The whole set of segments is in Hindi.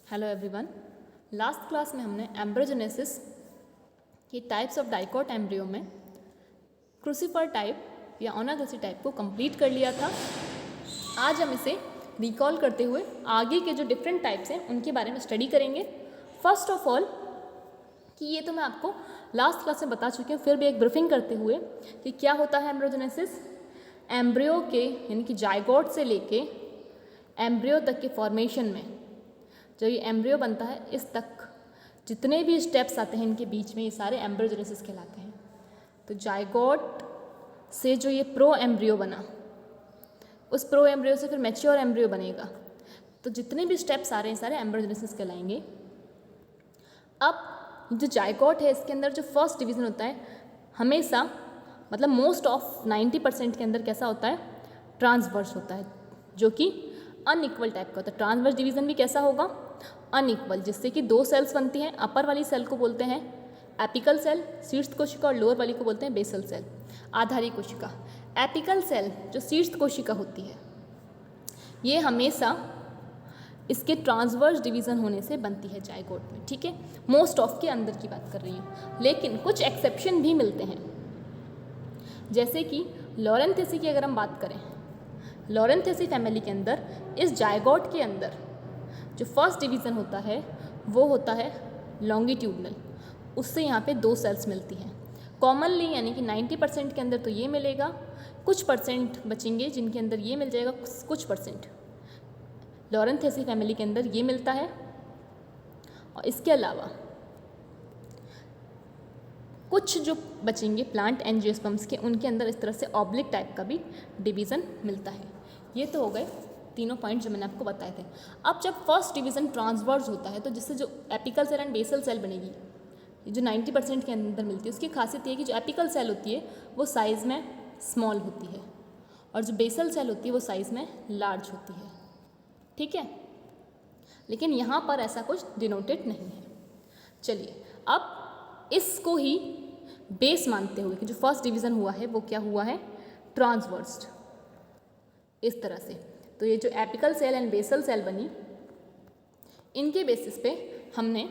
Hello everyone. लास्ट क्लास में हमने एम्ब्रियोजेनेसिस की टाइप्स ऑफ डाइकोट एम्ब्रियो में क्रूसिफर टाइप या ओनागेसी टाइप को कंप्लीट कर लिया था। आज हम इसे रिकॉल करते हुए आगे के जो डिफरेंट टाइप्स हैं उनके बारे में स्टडी करेंगे। फर्स्ट ऑफ ऑल कि ये तो मैं आपको लास्ट क्लास में बता चुकी हूँ, फिर भी एक ब्रीफिंग करते हुए कि क्या होता है एम्ब्रियोजेनेसिस। एम्ब्रियो के यानी कि जाइगोट से लेके एम्ब्रियो तक के फॉर्मेशन में जो ये एम्ब्रियो बनता है इस तक जितने भी स्टेप्स आते हैं इनके बीच में ये सारे एम्ब्रियोजेनेसिस कहलाते हैं। तो जाइगोट से जो ये प्रो एम्ब्रियो बना उस प्रो एम्ब्रियो से फिर मैच्योर एम्ब्रियो बनेगा। तो जितने भी स्टेप्स आ रहे हैं सारे एम्ब्रियोजेनेसिस कहलाएंगे। अब जो जाइगोट है इसके अंदर जो फर्स्ट डिवीज़न होता है हमेशा मतलब मोस्ट ऑफ 90% के अंदर कैसा होता है, ट्रांसवर्स होता है, जो कि अनइक्वल टाइप का होता है। ट्रांसवर्स डिवीज़न भी कैसा होगा, अनइक्वल, जिससे कि दो सेल्स बनती हैं। अपर वाली सेल को बोलते हैं एपिकल सेल शीर्ष कोशिका और लोअर वाली को बोलते हैं बेसल सेल आधारी कोशिका। एपिकल सेल जो शीर्ष कोशिका होती है ये हमेशा इसके ट्रांसवर्स डिवीज़न होने से बनती है जाइगोट में, ठीक है। मोस्ट ऑफ के अंदर की बात कर रही हूँ, लेकिन कुछ एक्सेप्शन भी मिलते हैं। जैसे कि लॉरेंथेसी की अगर हम बात करें, लॉरेंथेसी फैमिली के अंदर इस जाइगोट के अंदर जो फर्स्ट डिवीज़न होता है वो होता है लॉन्गिट्यूडनल। उससे यहाँ पे दो सेल्स मिलती हैं कॉमनली, यानी कि 90% के अंदर तो ये मिलेगा, कुछ परसेंट बचेंगे जिनके अंदर ये मिल जाएगा, कुछ परसेंट लॉरेंथेसी फैमिली के अंदर ये मिलता है। और इसके अलावा कुछ जो बचेंगे प्लांट एंजियोस्पर्म्स के उनके अंदर इस तरह से ऑब्लिक टाइप का भी डिवीज़न मिलता है। ये तो हो गए तीनों पॉइंट जो मैंने आपको बताए थे। अब जब फर्स्ट डिवीज़न ट्रांसवर्स होता है तो जिससे जो apical cell and basal cell बनेगी, जो 90% के अंदर मिलती है, उसकी खासियत ये है कि जो एपिकल सेल होती है वो साइज़ में स्मॉल होती है और जो बेसल सेल होती है वो साइज़ में लार्ज होती है, ठीक है। लेकिन यहाँ पर ऐसा कुछ डिनोटेड नहीं है। चलिए अब इसको ही बेस मानते हुए कि जो फर्स्ट डिवीज़न हुआ है वो क्या हुआ है, ट्रांसवर्स्ड, इस तरह से। तो ये जो apical cell and basal cell बनी, इनके बेसिस पे हमने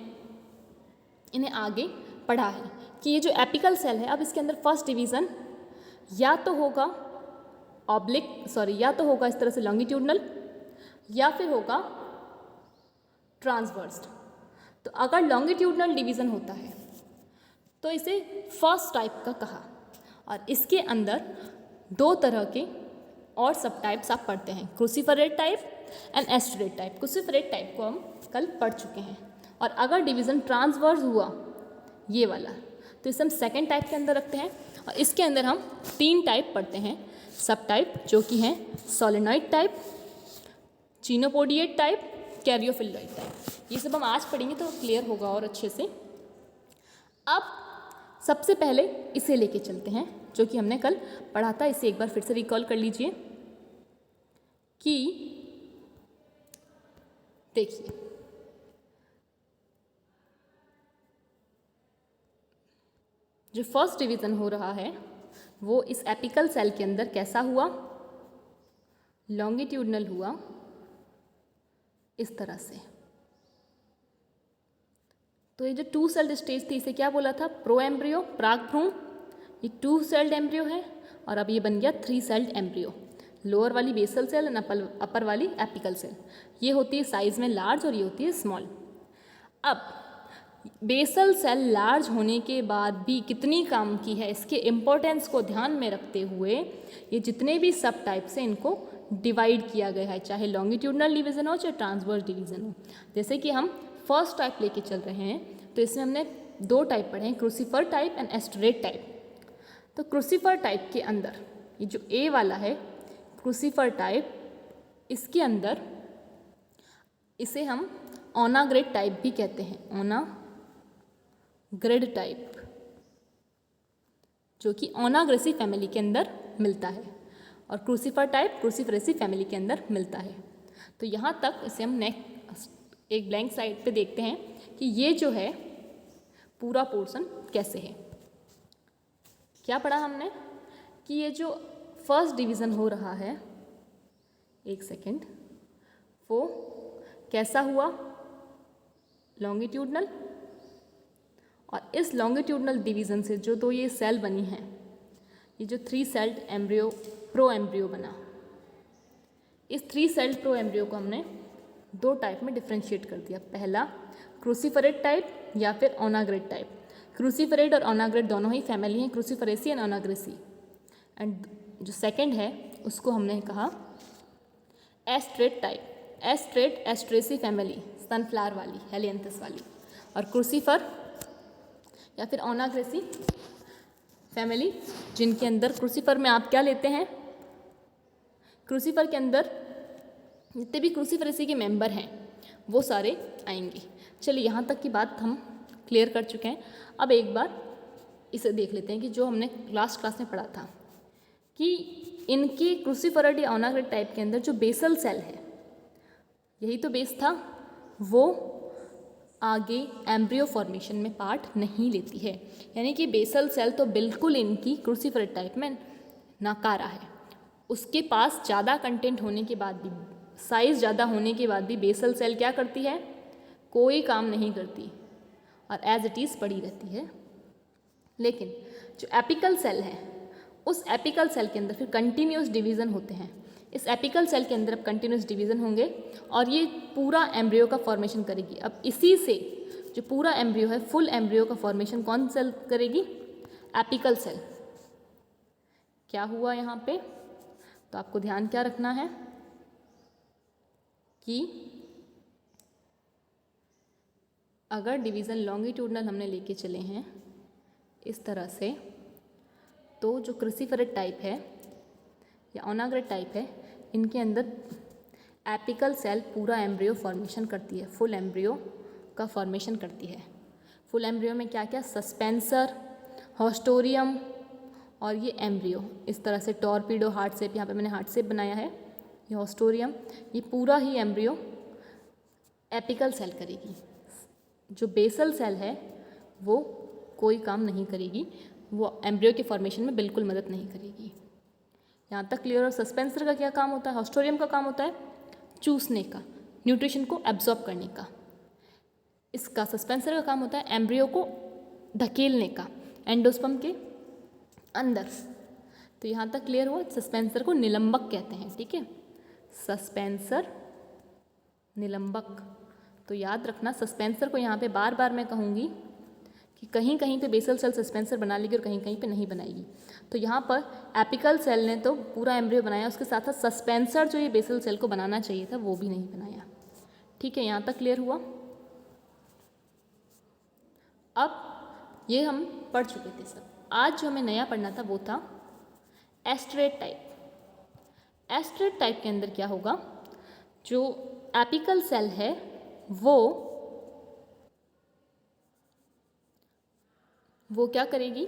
इन्हें आगे पढ़ा है कि ये जो एपिकल सेल है अब इसके अंदर फर्स्ट डिवीज़न या तो होगा या तो होगा इस तरह से लॉन्गिट्यूडनल या फिर होगा ट्रांसवर्स्ड। तो अगर लॉन्गिट्यूडनल डिवीज़न होता है तो इसे फर्स्ट टाइप का कहा, और इसके अंदर दो तरह के और सब टाइप्स आप पढ़ते हैं, क्रूसिफरेट टाइप एंड एस्टरेट टाइप। क्रूसिफरेट टाइप को हम कल पढ़ चुके हैं। और अगर डिवीज़न ट्रांसवर्स हुआ ये वाला तो इसे हम सेकेंड टाइप के अंदर रखते हैं। और इसके अंदर हम तीन टाइप पढ़ते हैं सब टाइप, जो कि हैं सोलेनॉइड टाइप, चिनोपोडिएट टाइप, कैरियोफिल्डॉइड टाइप। ये सब हम आज पढ़ेंगे तो क्लियर होगा और अच्छे से। अब सबसे पहले इसे लेके चलते हैं जो कि हमने कल पढ़ा था। इसे एक बार फिर से रिकॉल कर लीजिए कि देखिए जो फर्स्ट डिवीज़न हो रहा है वो इस एपिकल सेल के अंदर कैसा हुआ, लॉन्गिट्यूडनल हुआ इस तरह से। तो ये जो टू सेल्ड स्टेज थी इसे क्या बोला था, प्रो एम्ब्रियो, प्राक भ्रूण। ये टू सेल्ड एम्ब्रियो है और अब ये बन गया थ्री सेल्ड एम्ब्रियो। लोअर वाली बेसल सेल एंड अपर वाली एपिकल सेल, ये होती है साइज में लार्ज और ये होती है स्मॉल। अब बेसल सेल लार्ज होने के बाद भी कितनी काम की है, इसके इम्पोर्टेंस को ध्यान में रखते हुए ये जितने भी सब टाइप्स हैं इनको डिवाइड किया गया है, चाहे लॉन्गिट्यूडनल डिवीज़न हो चाहे ट्रांसवर्स डिवीज़न हो। जैसे कि हम फर्स्ट टाइप लेके चल रहे हैं तो इसमें हमने दो टाइप पढ़े हैं, क्रूसिफर टाइप एंड एस्टरेट टाइप। तो क्रूसिफर टाइप के अंदर ये जो ए वाला है क्रूसिफर टाइप, इसके अंदर इसे हम ओनाग्रेड टाइप भी कहते हैं, ओनाग्रेड टाइप, जो कि ओनाग्रेसी फैमिली के अंदर मिलता है। और क्रूसिफर टाइप क्रूसिफरेसी फैमिली के अंदर मिलता है। तो यहाँ तक इसे हम नेक्स्ट एक ब्लैंक साइड पे देखते हैं कि ये जो है पूरा पोर्शन कैसे है। क्या पढ़ा हमने कि ये जो फर्स्ट डिवीज़न हो रहा है, एक सेकेंड, वो कैसा हुआ, लॉन्गिट्यूडनल, और इस लॉन्गिट्यूडनल डिवीज़न से जो दो ये सेल बनी हैं, ये जो 3 सेल्ड एम्ब्रियो प्रो एम्ब्रियो बना, इस 3 सेल्ड प्रो एम्ब्रियो को हमने 2 टाइप में डिफ्रेंशिएट कर दिया। पहला क्रूसीफरेट टाइप या फिर ओनाग्रेट टाइप। क्रूसीफरेट और ओनाग्रेट दोनों ही फैमिली हैं, क्रूसीफरेसी एंड ओनाग्रेसी। एंड जो सेकंड है उसको हमने कहा एस्ट्रेट टाइप। एस्ट्रेट एस्ट्रेसी फैमिली, सनफ्लावर वाली, हेलियंथस वाली, और क्रूसीफर या फिर ओनाग्रेसी फैमिली, जिनके अंदर क्रूसीफर में आप क्या लेते हैं, क्रूसीफर के अंदर जितने भी क्रूसीफरेसी के मेंबर हैं वो सारे आएंगे। चलिए यहाँ तक की बात हम क्लियर कर चुके हैं। अब एक बार इसे देख लेते हैं कि जो हमने लास्ट क्लास में पढ़ा था कि इनके क्रूसीफरेट या ओनाग्रेट टाइप के अंदर जो बेसल सेल है, यही तो बेस था, वो आगे एम्ब्रियो फॉर्मेशन में पार्ट नहीं लेती है। यानी कि बेसल सेल तो बिल्कुल इनकी क्रूसीफरेट टाइप में नाकारा है। उसके पास ज़्यादा कंटेंट होने के बाद भी, साइज़ ज़्यादा होने के बाद भी बेसल सेल क्या करती है, कोई काम नहीं करती और एज इट इज़ पड़ी रहती है। लेकिन जो एपिकल सेल है, उस एपिकल सेल के अंदर फिर कंटिन्यूस डिवीज़न होते हैं। इस एपिकल सेल के अंदर अब कंटिन्यूस डिवीज़न होंगे और ये पूरा एम्ब्रियो का फॉर्मेशन करेगी। अब इसी से जो पूरा एम्ब्रियो है, फुल एम्ब्रियो का फॉर्मेशन कौन सेल करेगी, एपिकल सेल। क्या हुआ यहाँ पे, तो आपको ध्यान क्या रखना है कि अगर डिवीज़न लॉन्गिट्यूडनल हमने लेके चले हैं इस तरह से, तो जो क्रूसीफरेट टाइप है या ओनाग्रेट टाइप है, इनके अंदर एपिकल सेल पूरा एम्ब्रियो फॉर्मेशन करती है, फुल एम्ब्रियो का फॉर्मेशन करती है। फुल एम्ब्रियो में क्या क्या, सस्पेंसर, हॉस्टोरियम और ये एम्ब्रियो, इस तरह से टॉर्पीडो हार्ट शेप, यहाँ पे मैंने हार्ट शेप बनाया है, ये हॉस्टोरियम, ये पूरा ही एम्ब्रियो एपिकल सेल करेगी। जो बेसल सेल है वो कोई काम नहीं करेगी, वो एम्ब्रियो के फॉर्मेशन में बिल्कुल मदद नहीं करेगी। यहाँ तक क्लियर। और सस्पेंसर का क्या काम होता है, हॉस्टोरियम का काम होता है चूसने का, न्यूट्रिशन को एब्जॉर्ब करने का। इसका सस्पेंसर का काम होता है एम्ब्रियो को धकेलने का एंडोस्पर्म के अंदर। तो यहाँ तक क्लियर हुआ। सस्पेंसर को निलंबक कहते हैं, ठीक है, सस्पेंसर, निलंबक। तो याद रखना, सस्पेंसर को यहाँ पे बार बार मैं कहूँगी कि कहीं कहीं पे बेसल सेल सस्पेंसर बना लेगी और कहीं कहीं पे नहीं बनाएगी। तो यहाँ पर एपिकल सेल ने तो पूरा एम्ब्रियो बनाया, उसके साथ साथ सस्पेंसर जो ये बेसल सेल को बनाना चाहिए था वो भी नहीं बनाया। ठीक है, यहाँ तक क्लियर हुआ। अब ये हम पढ़ चुके थे सब। आज जो हमें नया पढ़ना था वो था एस्ट्रेट टाइप। एस्ट्रेट टाइप के अंदर क्या होगा, जो एपिकल सेल है वो क्या करेगी,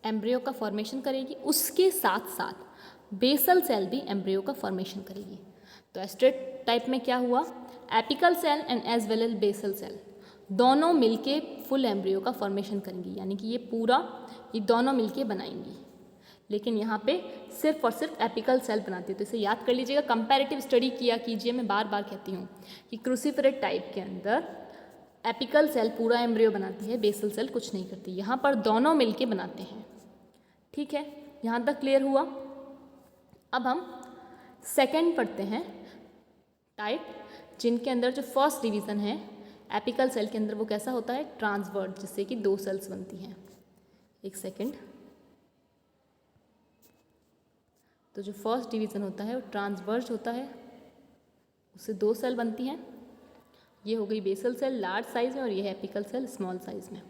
एम्ब्रियो का फॉर्मेशन करेगी, उसके साथ साथ बेसल सेल भी एम्ब्रियो का फॉर्मेशन करेगी। तो एस्ट्रेट टाइप में क्या हुआ, apical cell and as well as basal cell दोनों मिलके फुल एम्ब्रियो का फॉर्मेशन करेंगी, यानी कि ये दोनों मिलके बनाएंगी। लेकिन यहाँ पे सिर्फ और सिर्फ एपिकल सेल बनाती है। तो इसे याद कर लीजिएगा, कंपैरेटिव स्टडी किया कीजिए। मैं बार बार कहती हूँ कि क्रूसीफरेट टाइप के अंदर एपिकल सेल पूरा एम्ब्रियो बनाती है, बेसल सेल कुछ नहीं करती। यहाँ पर दोनों मिलके बनाते हैं। ठीक है, यहाँ तक क्लियर हुआ। अब हम सेकंड पढ़ते हैं टाइप, जिनके अंदर जो फर्स्ट डिवीज़न है एपिकल सेल के अंदर वो कैसा होता है, ट्रांसवर्स, जिससे कि 2 सेल्स बनती हैं। एक सेकेंड। तो जो फर्स्ट डिवीज़न होता है वो ट्रांसवर्स होता है, उससे 2 सेल बनती हैं। ये हो गई बेसल सेल लार्ज साइज़ में और ये है एपिकल सेल स्मॉल साइज़ में।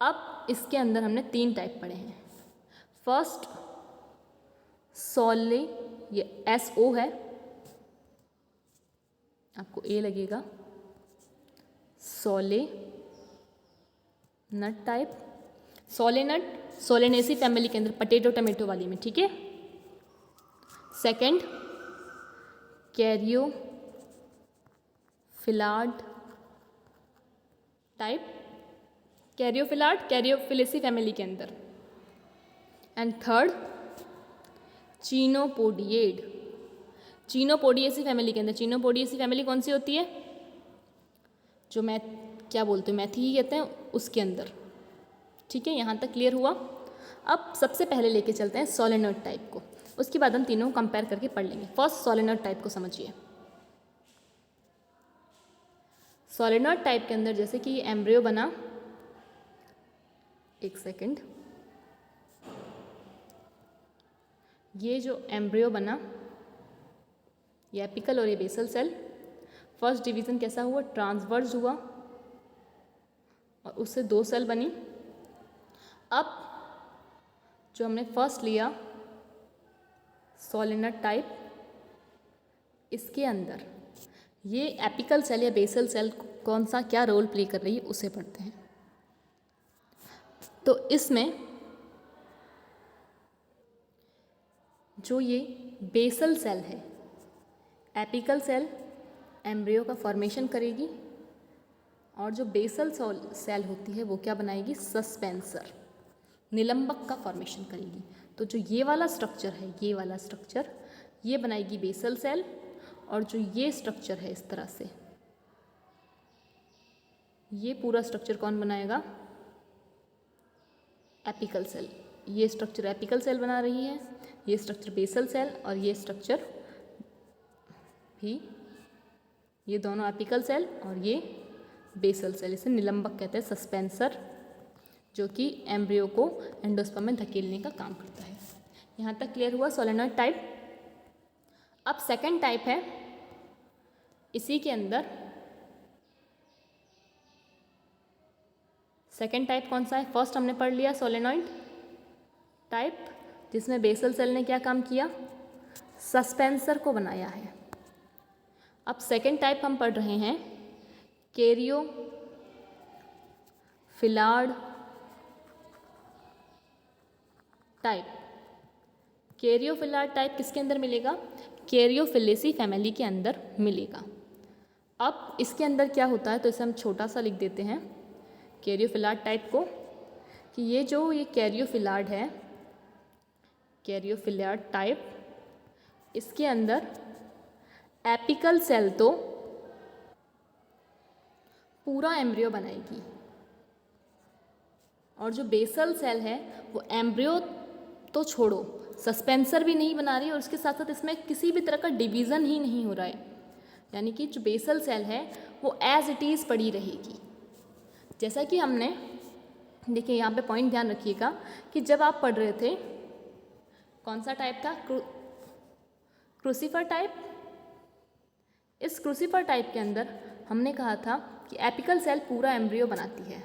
अब इसके अंदर हमने 3 टाइप पढ़े हैं। फर्स्ट सोले, ये SO है, आपको A लगेगा, सोले नट टाइप, सोलेनट सोलेनेसी फैमिली के अंदर पटेटो टमेटो वाली में, ठीक है। सेकंड कैरियो फिलार्ड टाइप, कैरियोफिलार्ड कैरियोफिलेसी फैमिली के अंदर। एंड थर्ड चीनोपोडिएड, चीनोपोडिएसी फैमिली के अंदर। चीनोपोडिएसी फैमिली कौन सी होती है, जो क्या बोलते हैं, मैथी ही कहते हैं, उसके अंदर। ठीक है, यहाँ तक क्लियर हुआ। अब सबसे पहले लेके चलते हैं सोलेनॉइड टाइप को, उसके बाद हम तीनों कंपेयर करके पढ़ लेंगे। फर्स्ट सोलेनॉइड टाइप को समझिए। सोलेनॉइड टाइप के अंदर जैसे कि एम्ब्रियो बना, एक सेकंड, ये जो एम्ब्रियो बना, ये एपिकल और ये बेसल सेल, फर्स्ट डिवीज़न कैसा हुआ, ट्रांसवर्स हुआ और उससे 2 सेल बनी। अब जो हमने फर्स्ट लिया सोलेनॉइड टाइप, इसके अंदर ये एपिकल सेल या बेसल सेल कौन सा क्या रोल प्ले कर रही है उसे पढ़ते हैं। तो इसमें जो ये बेसल सेल है, एपिकल सेल एम्ब्रियो का फॉर्मेशन करेगी और जो बेसल सेल होती है वो क्या बनाएगी, सस्पेंसर, निलंबक का फॉर्मेशन करेगी। तो जो ये वाला स्ट्रक्चर है, ये वाला स्ट्रक्चर ये बनाएगी बेसल सेल, और जो ये स्ट्रक्चर है इस तरह से, ये पूरा स्ट्रक्चर कौन बनाएगा, एपिकल सेल। ये स्ट्रक्चर एपिकल सेल बना रही है, ये स्ट्रक्चर बेसल सेल, और ये स्ट्रक्चर भी, ये दोनों एपिकल सेल और ये बेसल सेल, इसे निलंबक कहते हैं, सस्पेंसर, जो कि एम्ब्रियो को एंडोस्पर्म में धकेलने का काम करता है। यहाँ तक क्लियर हुआ सोलेनॉइड टाइप। अब सेकंड टाइप है, इसी के अंदर सेकंड टाइप कौन सा है, फर्स्ट हमने पढ़ लिया सोलेनॉइड टाइप, जिसमें बेसल सेल ने क्या काम किया, सस्पेंसर को बनाया है। अब सेकंड टाइप हम पढ़ रहे हैं कैरियो फिलार्ड टाइप। कैरियोफिलार्ड टाइप किसके अंदर मिलेगा, कैरियोफिलेसी फैमिली के अंदर मिलेगा। अब इसके अंदर क्या होता है, तो इसे हम छोटा सा लिख देते हैं कैरियोफिलार्ड टाइप को, कि ये कैरियोफिलार्ड है, कैरियोफिलार्ड टाइप, इसके अंदर एपिकल सेल तो पूरा एम्ब्रियो बनाएगी, और जो बेसल सेल है वो एम्ब्रियो तो छोड़ो, सस्पेंसर भी नहीं बना रही है, और उसके साथ साथ इसमें किसी भी तरह का डिवीज़न ही नहीं हो रहा है। यानी कि जो बेसल सेल है वो एज इट इज़ पड़ी रहेगी। जैसा कि हमने, देखिए यहाँ पे पॉइंट ध्यान रखिएगा कि जब आप पढ़ रहे थे, कौन सा टाइप था, क्रूसिफर टाइप। इस क्रूसिफर टाइप के अंदर हमने कहा था कि एपिकल सेल पूरा एम्ब्रियो बनाती है,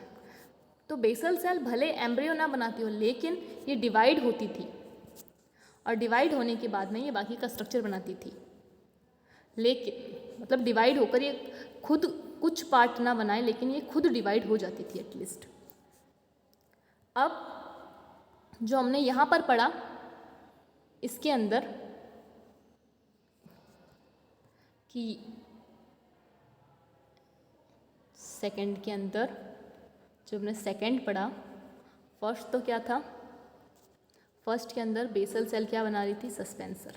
तो बेसल सेल भले एम्ब्रियो ना बनाती हो, लेकिन ये डिवाइड होती थी, और डिवाइड होने के बाद में ये बाकी का स्ट्रक्चर बनाती थी। लेकिन मतलब डिवाइड होकर ये खुद कुछ पार्ट ना बनाए, लेकिन ये खुद डिवाइड हो जाती थी एटलीस्ट। अब जो हमने यहाँ पर पढ़ा, इसके अंदर कि सेकंड के अंदर जो हमने सेकंड पढ़ा, फर्स्ट तो क्या था, फर्स्ट के अंदर बेसल सेल क्या बना रही थी, सस्पेंसर,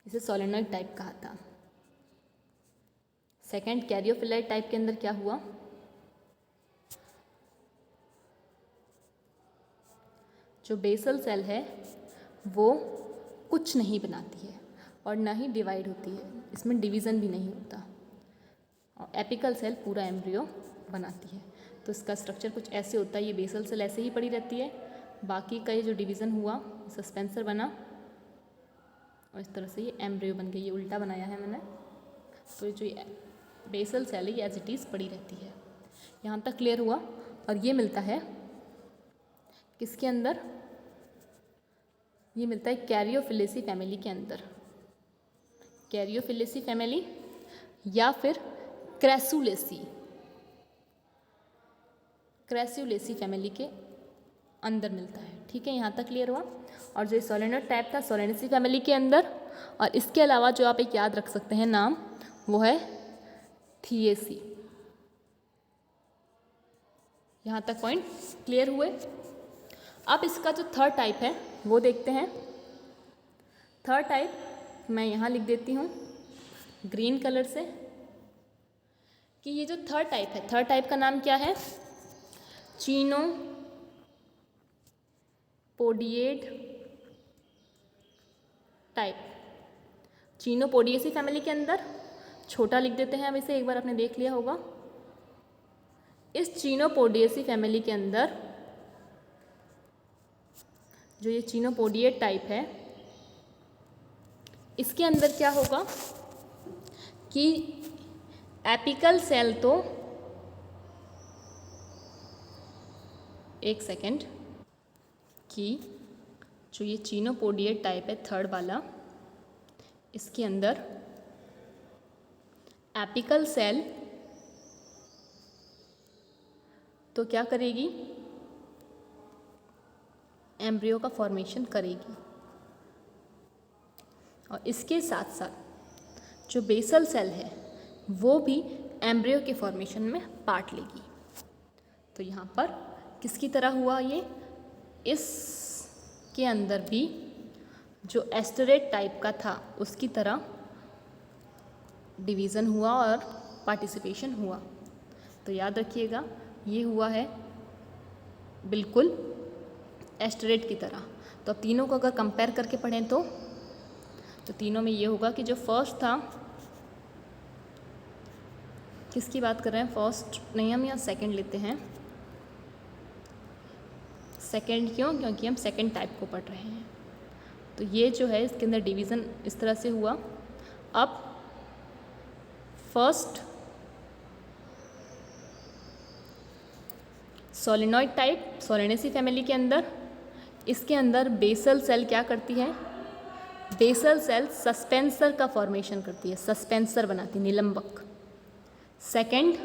इसे सोलेनॉइड टाइप कहा था। सेकंड कैरियोफिलाइड टाइप के अंदर क्या हुआ, जो बेसल सेल है वो कुछ नहीं बनाती है और ना ही डिवाइड होती है, इसमें डिवीज़न भी नहीं होता, और एपिकल सेल पूरा एम्ब्रियो बनाती है। तो इसका स्ट्रक्चर कुछ ऐसे होता है, ये बेसल सेल ऐसे ही पड़ी रहती है, बाकी का ये जो डिवीज़न हुआ सस्पेंसर बना, और इस तरह से ये एम्ब्रियो बन गई। ये उल्टा बनाया है मैंने, तो जो ये बेसल सेल है ये एज इट इज़ पड़ी रहती है। यहाँ तक क्लियर हुआ। और ये मिलता है किसके अंदर, ये मिलता है कैरियोफिलेसी फैमिली के अंदर, कैरियोफिलेसी फैमिली या फिर क्रैसुलेसी फैमिली के अंदर मिलता है। ठीक है, यहाँ तक क्लियर हुआ। और जो सोलेनॉइड टाइप था सोलेनेसी फैमिली के अंदर, और इसके अलावा जो आप एक याद रख सकते हैं नाम, वो है थिएसी। यहाँ तक पॉइंट क्लियर हुए। अब इसका जो थर्ड टाइप है वो देखते हैं। थर्ड टाइप मैं यहाँ लिख देती हूँ ग्रीन कलर से, कि ये जो थर्ड टाइप है, थर्ड टाइप का नाम क्या है? चीनोपोडियेड टाइप। चीनोपोडियेसी फैमिली के अंदर, छोटा लिख देते हैं अब इसे, एक बार आपने देख लिया होगा। इस चीनोपोडियेसी फैमिली के अंदर जो ये चीनोपोडियेट टाइप है, इसके अंदर क्या होगा कि एपिकल सेल तो, एक सेकेंड, कि जो ये चीनोपोडियेट टाइप है थर्ड वाला, इसके अंदर एपिकल सेल तो क्या करेगी? एम्ब्रियो का फॉर्मेशन करेगी, और इसके साथ साथ जो बेसल सेल है वो भी एम्ब्रियो के फॉर्मेशन में पार्ट लेगी। तो यहाँ पर किसकी तरह हुआ ये? इसके अंदर भी जो एस्टरेट टाइप का था उसकी तरह डिवीज़न हुआ और पार्टिसिपेशन हुआ। तो याद रखिएगा, ये हुआ है बिल्कुल एस्टरेट की तरह। तो अब तीनों को अगर कंपेयर करके पढ़ें तो तीनों में ये होगा कि जो फर्स्ट था, किसकी बात कर रहे हैं? फर्स्ट नहीं, हम यहाँ सेकंड लेते हैं। सेकंड क्यों? क्योंकि हम सेकंड टाइप को पढ़ रहे हैं। तो ये जो है इसके अंदर डिवीज़न इस तरह से हुआ। अब first solenoid type, Solanaceae family के अंदर, इसके अंदर बेसल सेल क्या करती है? बेसल सेल सस्पेंसर का फॉर्मेशन करती है, सस्पेंसर बनाती है, निलंबक। सेकंड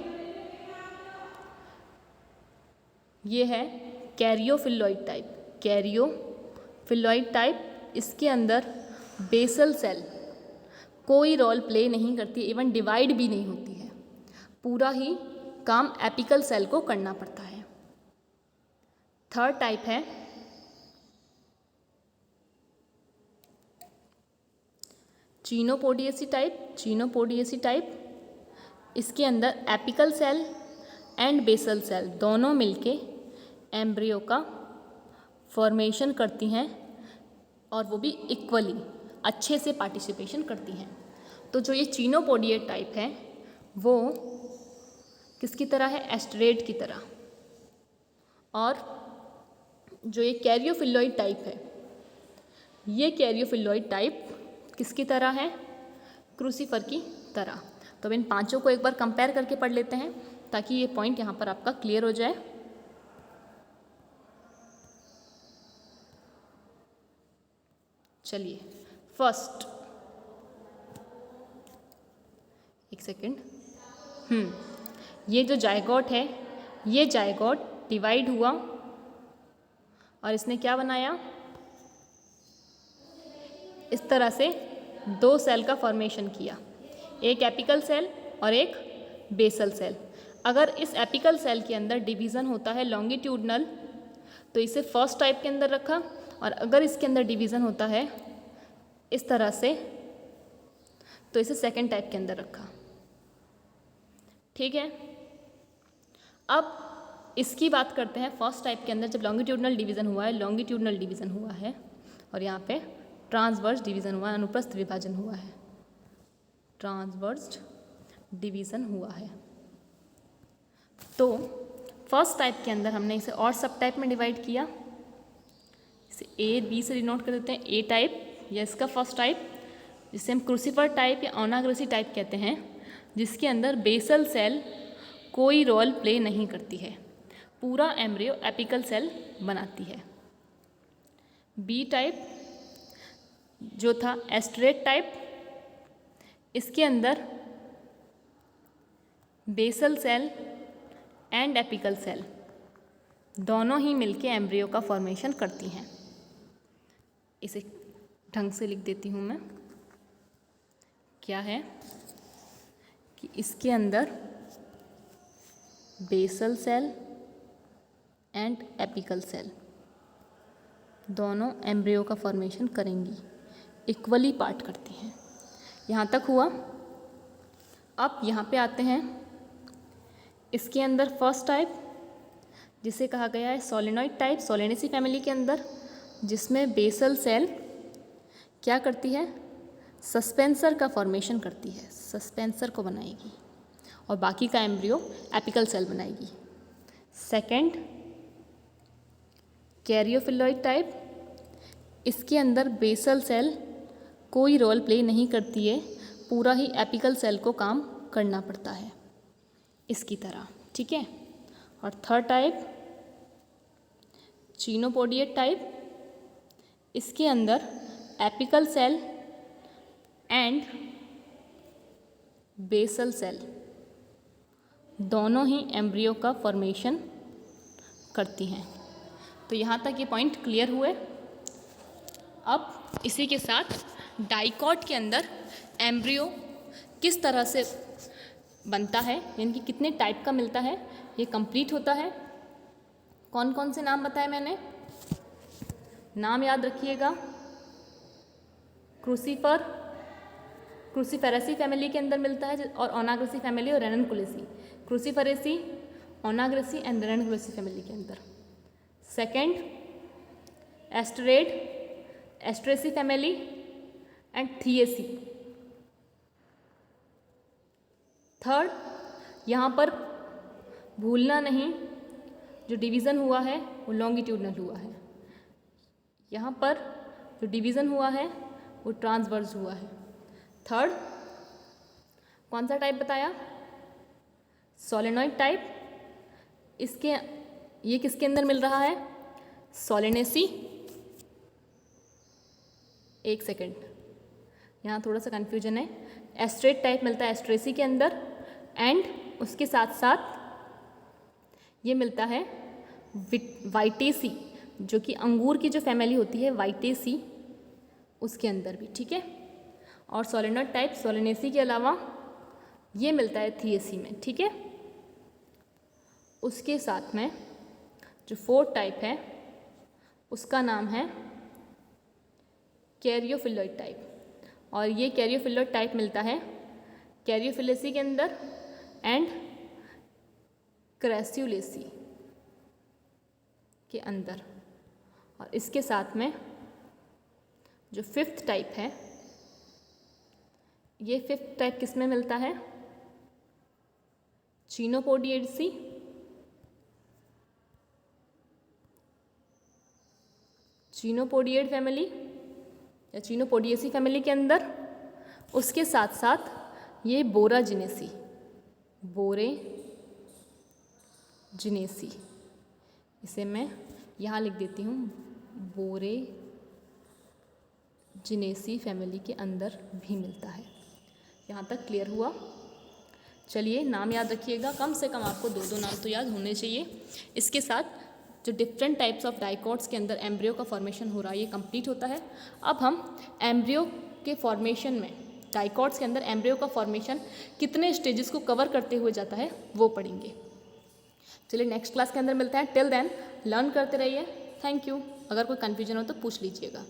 ये है कैरियोफिलॉइड टाइप। कैरियोफिलॉइड टाइप, इसके अंदर बेसल सेल कोई रोल प्ले नहीं करती, इवन डिवाइड भी नहीं होती है, पूरा ही काम एपिकल सेल को करना पड़ता है। थर्ड टाइप है चीनोपोडियेसी टाइप। चीनोपोडियेसी टाइप, इसके अंदर apical cell and basal cell दोनों मिलके एम्ब्रियो का फॉर्मेशन करती हैं, और वो भी इक्वली अच्छे से पार्टिसिपेशन करती हैं। तो जो ये चीनोपोडियेट टाइप है वो किसकी तरह है? एस्टरेट की तरह। और जो ये कैरियोफिलॉइड टाइप है, ये कैरियोफिलॉइड टाइप किसकी तरह है? क्रूसीफर की तरह। तो अब इन पांचों को एक बार कंपेयर करके पढ़ लेते हैं ताकि ये पॉइंट यहाँ पर आपका क्लियर हो जाए। चलिए, फर्स्ट, एक सेकेंड, ये जो जायगोट है, ये जायगोट डिवाइड हुआ और इसने क्या बनाया? इस तरह से दो सेल का फॉर्मेशन किया, एक एपिकल सेल और एक बेसल सेल। अगर इस एपिकल सेल के अंदर डिवीज़न होता है लॉन्गिट्यूडनल तो इसे फर्स्ट टाइप के अंदर रखा, और अगर इसके अंदर डिवीज़न होता है इस तरह से तो इसे सेकंड टाइप के अंदर रखा। ठीक है, अब इसकी बात करते हैं। फर्स्ट टाइप के अंदर जब लॉन्गिट्यूडनल डिवीज़न हुआ है, लॉन्गिट्यूडनल डिवीज़न हुआ है, और यहाँ पे ट्रांसवर्स डिवीज़न हुआ है, अनुप्रस्थ विभाजन हुआ है, ट्रांसवर्स डिवीज़न हुआ है। तो फर्स्ट टाइप के अंदर हमने इसे और सब टाइप में डिवाइड किया। इसे ए बी से डिनोट कर देते हैं। ए टाइप या इसका फर्स्ट टाइप, जिसे हम क्रूसीफर टाइप या ओनाग्रेसी टाइप कहते हैं, जिसके अंदर बेसल सेल कोई रोल प्ले नहीं करती है, पूरा एम्ब्रियो एपिकल सेल बनाती है। बी टाइप जो था एस्टरेट टाइप, इसके अंदर basal cell and apical cell दोनों ही मिलके एम्ब्रियो का फॉर्मेशन करती हैं। इसे ढंग से लिख देती हूँ मैं। क्या है कि इसके अंदर basal cell and apical cell दोनों एम्ब्रियो का फॉर्मेशन करेंगी, इक्वली पार्ट करती हैं। यहाँ तक हुआ। अब यहाँ पे आते हैं इसके अंदर फर्स्ट टाइप जिसे कहा गया है सोलेनॉइड टाइप, सोलेनेसी फैमिली के अंदर, जिसमें बेसल सेल क्या करती है, सस्पेंसर का फॉर्मेशन करती है, सस्पेंसर को बनाएगी और बाकी का एम्ब्रियो एपिकल सेल बनाएगी। सेकंड कैरियोफिलॉइड टाइप, इसके अंदर बेसल सेल कोई रोल प्ले नहीं करती है, पूरा ही एपिकल सेल को काम करना पड़ता है इसकी तरह, ठीक है। और थर्ड टाइप चिनोपोडिएट टाइप, इसके अंदर apical cell and basal cell दोनों ही एम्ब्रियो का फॉर्मेशन करती हैं। तो यहाँ तक ये पॉइंट क्लियर हुए। अब इसी के साथ डाइकॉट के अंदर एम्ब्रियो किस तरह से बनता है, यानी कि कितने टाइप का मिलता है, ये कंप्लीट होता है। कौन कौन से नाम बताए मैंने, नाम याद रखिएगा। क्रूसीफर, क्रूसीफेरेसी फैमिली के अंदर मिलता है, और ओनाग्रेसी फैमिली और रेननकुलेसी, क्रूसीफेरेसी, ओनाग्रेसी एंड रेननकुलेसी फैमिली के अंदर। Second Asteraceae, Asteraceae family and Theaceae. Third, यहाँ पर भूलना नहीं, जो डिवीज़न हुआ है वो लॉन्गिट्यूडनल हुआ है, यहाँ पर जो डिवीज़न हुआ है वो ट्रांसवर्स हुआ है। थर्ड कौन सा टाइप बताया, सोलेनॉइड टाइप, इसके ये किसके अंदर मिल रहा है, सोलेनेसी। एक सेकेंड, यहाँ थोड़ा सा कन्फ्यूजन है। एस्ट्रेट टाइप मिलता है एस्ट्रेसी के अंदर, एंड उसके साथ साथ ये मिलता है वाइटेसी, जो कि अंगूर की जो फैमिली होती है वाइटेसी, उसके अंदर भी, ठीक है। और सोलेनॉइड टाइप सोलेनेसी के अलावा ये मिलता है थिएसी में, ठीक है। उसके साथ में जो फोर्थ टाइप है उसका नाम है कैरियोफिलॉइड टाइप, और ये कैरियोफिलॉइड टाइप मिलता है कैरियोफिलेसी के अंदर एंड क्रैस्युलेसी के अंदर। और इसके साथ में जो फिफ्थ टाइप है, ये फिफ्थ टाइप किस में मिलता है, चिनोपोडिएसी, चिनोपोडिएड फैमिली या चिनोपोडिएसी फैमिली के अंदर। उसके साथ साथ ये बोराजिनेसी, बोरेजिनेसी, इसे मैं यहाँ लिख देती हूँ, बोरेजिनेसी फैमिली के अंदर भी मिलता है। यहाँ तक क्लियर हुआ। चलिए नाम याद रखिएगा, कम से कम आपको 2-2 नाम तो याद होने चाहिए। इसके साथ जो डिफरेंट टाइप्स ऑफ डाइकॉट्स के अंदर एम्ब्रियो का फॉर्मेशन हो रहा है ये कंप्लीट होता है। अब हम एम्ब्रियो के फॉर्मेशन में, डाइकॉट्स के अंदर एम्ब्रियो का फॉर्मेशन कितने स्टेजेस को कवर करते हुए जाता है वो पढ़ेंगे। चलिए नेक्स्ट क्लास के अंदर मिलते हैं। टिल देन लर्न करते रहिए। Thank you. अगर कोई कन्फ्यूजन हो तो पूछ लीजिएगा।